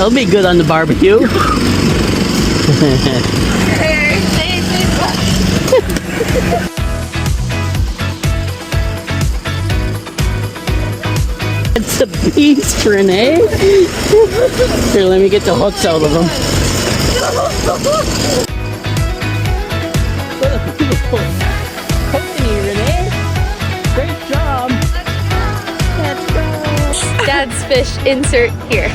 That'll be good on the barbecue. It's a beast, Renee. Here, let me get the hooks out of them. What a beautiful Kokanee, Renee. Great job. Let's go. Dad's fish insert here.